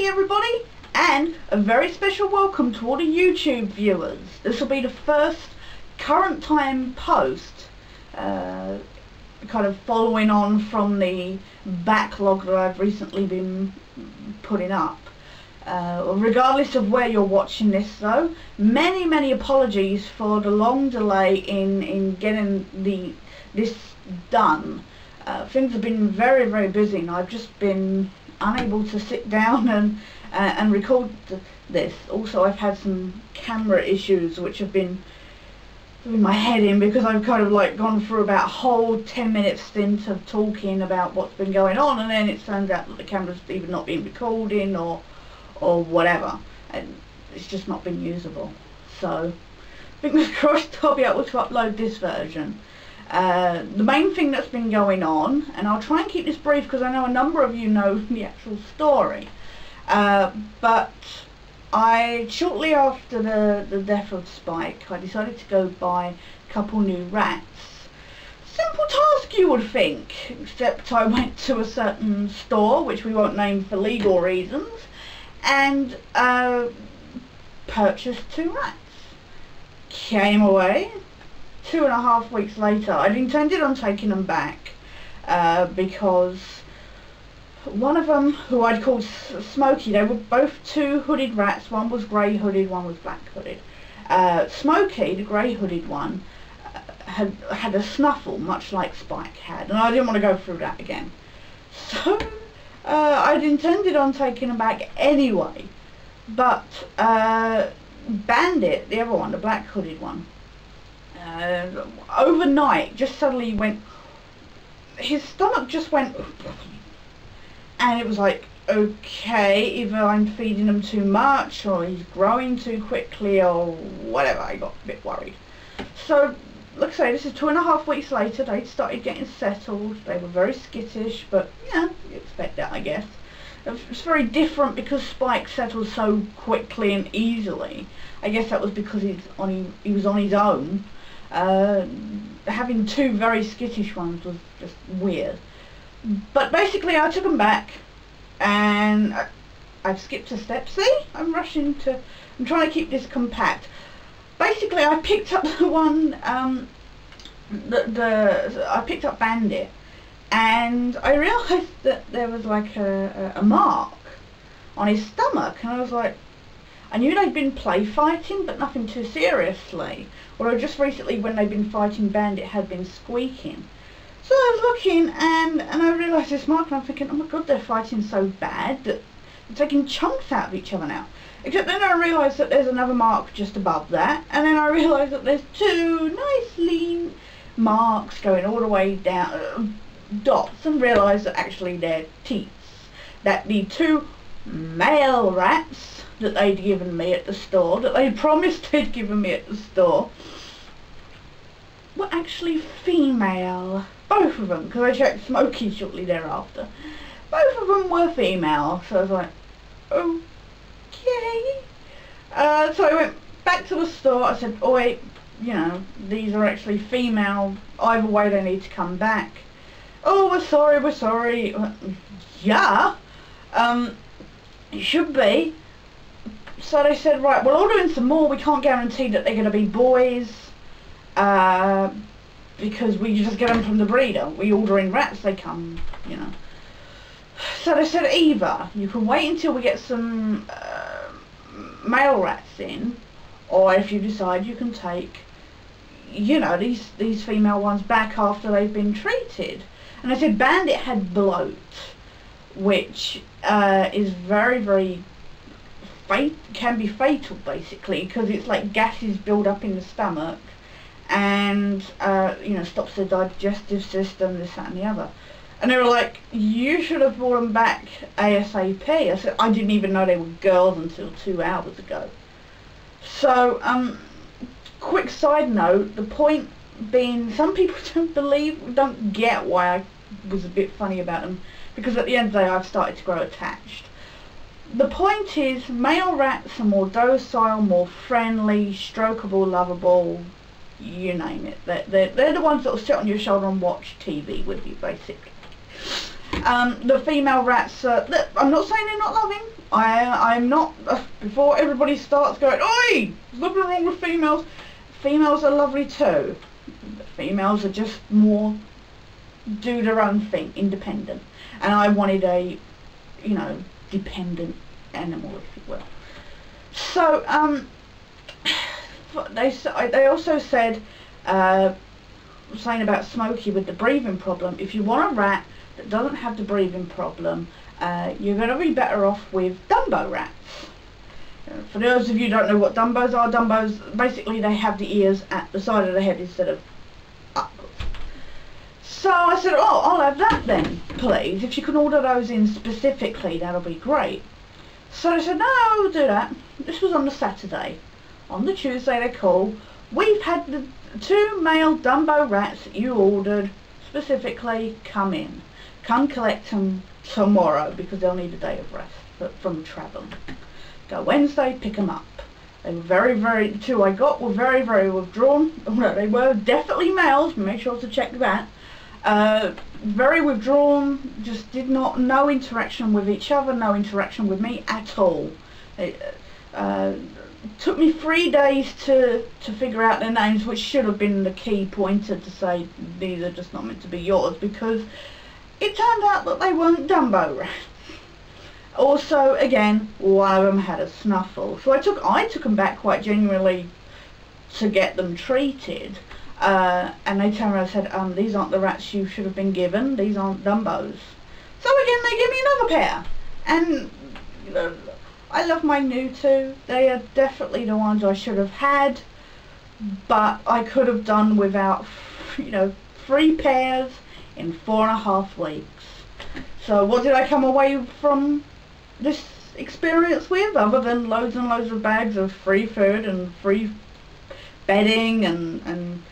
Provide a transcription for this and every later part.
Hey everybody, and a very special welcome to all the YouTube viewers. This will be the first current time post, kind of following on from the backlog that I've recently been putting up. Regardless of where you're watching this though, many apologies for the long delay in getting this done. Things have been very busy and I've just been unable to sit down and record this. Also, I've had some camera issues which have been doing my head in, because I've kind of like gone through about a whole 10-minute stint of talking about what's been going on, and then it turns out that the camera's either not been recording or whatever, and it's just not been usable. So fingers crossed I'll be able to upload this version. The main thing that's been going on, and I'll try and keep this brief because I know a number of you know the actual story, but shortly after the death of Spike, I decided to go buy a couple new rats. Simple task, you would think, except I went to a certain store, which we won't name for legal reasons, and purchased 2 rats. Came away. 2.5 weeks later, I'd intended on taking them back because one of them, who I'd called Smokey, they were both 2 hooded rats. One was grey hooded, one was black hooded. Smokey, the grey hooded one, had a snuffle, much like Spike had, and I didn't want to go through that again. So I'd intended on taking them back anyway, but Bandit, the other one, the black hooded one, overnight just suddenly went, his stomach just went, and it was like, okay, either I'm feeding him too much or he's growing too quickly or whatever. I got a bit worried. So like I say, this is 2.5 weeks later. They started getting settled. They were very skittish, but yeah, you expect that, I guess. It's very different because Spike settled so quickly and easily. I guess that was because he was on his own. Having 2 very skittish ones was just weird. But basically I took them back, and I've skipped a step. See, I'm trying to keep this compact. Basically I picked up the one, I picked up Bandit, and I realised that there was like a mark on his stomach, and I was like, I knew they'd been play fighting, but nothing too seriously. Although just recently, when they'd been fighting, Bandit had been squeaking. So I was looking, and I realised this mark, and I'm thinking, oh my god, they're fighting so bad that they're taking chunks out of each other now. Except then I realised that there's another mark just above that, and then I realised that there's 2 nice lean marks going all the way down, dots, and realised that actually they're teats. That the 2 male rats that they'd given me at the store, that they'd promised they'd given me at the store, were actually female. Both of them, because I checked Smokey shortly thereafter. Both of them were female, so I was like, okay. So I went back to the store. I said, oh wait, you know, these are actually female. Either way, they need to come back. Oh, we're sorry. Yeah, it should be. So they said, right, we're ordering some more. We can't guarantee that they're going to be boys, because we just get them from the breeder. We order in rats, they come, you know. So they said, either you can wait until we get some male rats in, or if you decide, you can take, you know, these female ones back after they've been treated. And I said Bandit had bloat, which is very can be fatal, basically, because it's like gases build up in the stomach, and you know, stops the digestive system, this, that and the other. And they were like, you should have brought them back ASAP. I said, I didn't even know they were girls until 2 hours ago. So quick side note, the point being, some people don't get why I was a bit funny about them, because at the end of the day I've started to grow attached. The point is, male rats are more docile, more friendly, strokeable, lovable, you name it. They're the ones that will sit on your shoulder and watch TV with you, basically. The female rats, I'm not saying they're not loving. I'm not, before everybody starts going, oi, there's nothing wrong with females. Females are lovely too. The females are just more do their own thing, independent. And I wanted a, you know, dependent animal, if you will. So, they also said, saying about Smokey with the breathing problem, if you want a rat that doesn't have the breathing problem, you're going to be better off with Dumbo rats. For those of you who don't know what Dumbos are, Dumbos, basically they have the ears at the side of the head instead of upwards. So I said, oh, I'll have that then, please. If you can order those in specifically, that'll be great. So they said, no, we'll do that. This was on the Saturday. On the Tuesday they called. We've had the 2 male Dumbo rats that you ordered specifically come in. Come collect them tomorrow because they'll need a day of rest from travelling. Go Wednesday, pick them up. They were the 2 I got were very withdrawn. Well, they were definitely males, make sure to check that. Very withdrawn, just did not, no interaction with each other, no interaction with me at all. It took me 3 days to figure out their names, which should have been the key pointer to say these are just not meant to be yours, because it turned out that they weren't Dumbo rats. Also, again, one of them had a snuffle, so I took them back quite genuinely to get them treated. And they turned around and said, these aren't the rats you should have been given, these aren't Dumbos. So again, they give me another pair. And I love my new 2. They are definitely the ones I should have had, but I could have done without, you know, 3 pairs in 4.5 weeks. So what did I come away from this experience with, other than loads and loads of bags of free food and free bedding and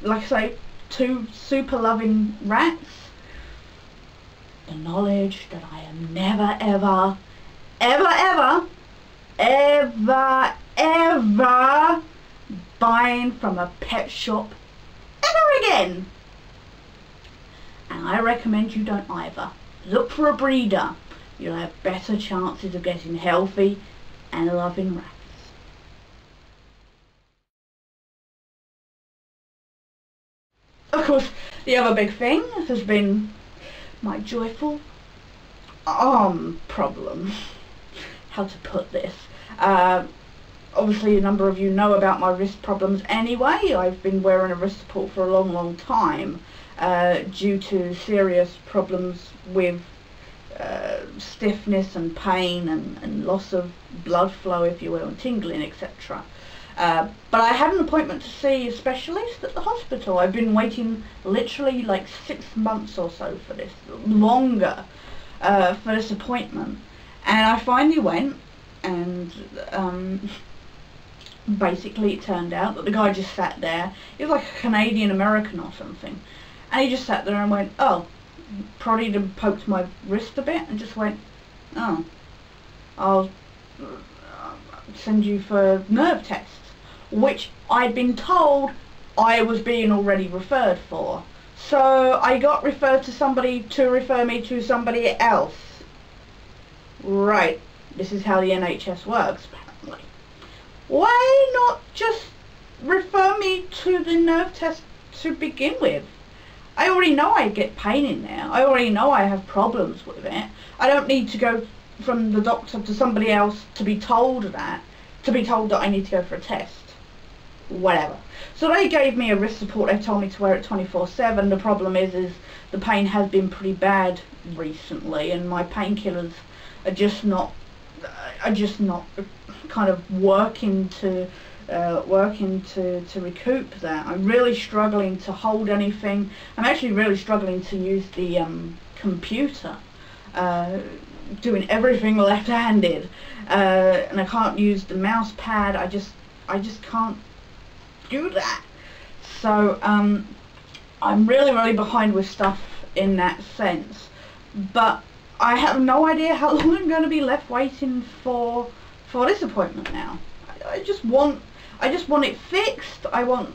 like I say, 2 super loving rats? The knowledge that I am never ever buying from a pet shop ever again. And I recommend you don't either. Look for a breeder. You'll have better chances of getting healthy and loving rats. Of course, the other big thing has been my joyful arm problem. How to put this? Obviously a number of you know about my wrist problems anyway. I've been wearing a wrist support for a long time due to serious problems with stiffness and pain and loss of blood flow, if you will, and tingling, etc. But I had an appointment to see a specialist at the hospital. I've been waiting literally like 6 months or so for this, longer, for this appointment. And I finally went, and basically it turned out that the guy just sat there. He was like a Canadian American or something. And he just sat there and went, oh, prodded and poked my wrist a bit and just went, oh, I'll send you for nerve tests, which I'd been told I was being already referred for. So I got referred to somebody to refer me to somebody else. Right, this is how the NHS works apparently. Why not just refer me to the nerve test to begin with? I already know I get pain in there. I already know I have problems with it. I don't need to go from the doctor to somebody else to be told that I need to go for a test. Whatever. So they gave me a wrist support. They told me to wear it 24/7. The problem is the pain has been pretty bad recently, and my painkillers are just not kind of working to recoup that. I'm really struggling to hold anything. I'm actually really struggling to use the computer, doing everything left-handed, and I can't use the mouse pad. I just can't do that. So I'm really behind with stuff in that sense, but I have no idea how long I'm going to be left waiting for this appointment now. I just want it fixed. I want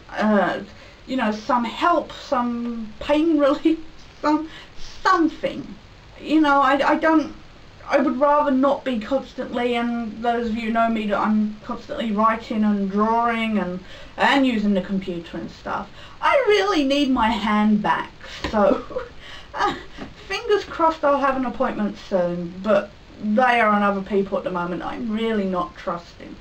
you know, some help, some pain relief, something. You know, I would rather not be constantly, and those of you who know me, that I'm constantly writing and drawing and using the computer and stuff. I really need my hand back, so fingers crossed I'll have an appointment soon, but they are on other people at the moment I'm really not trusting.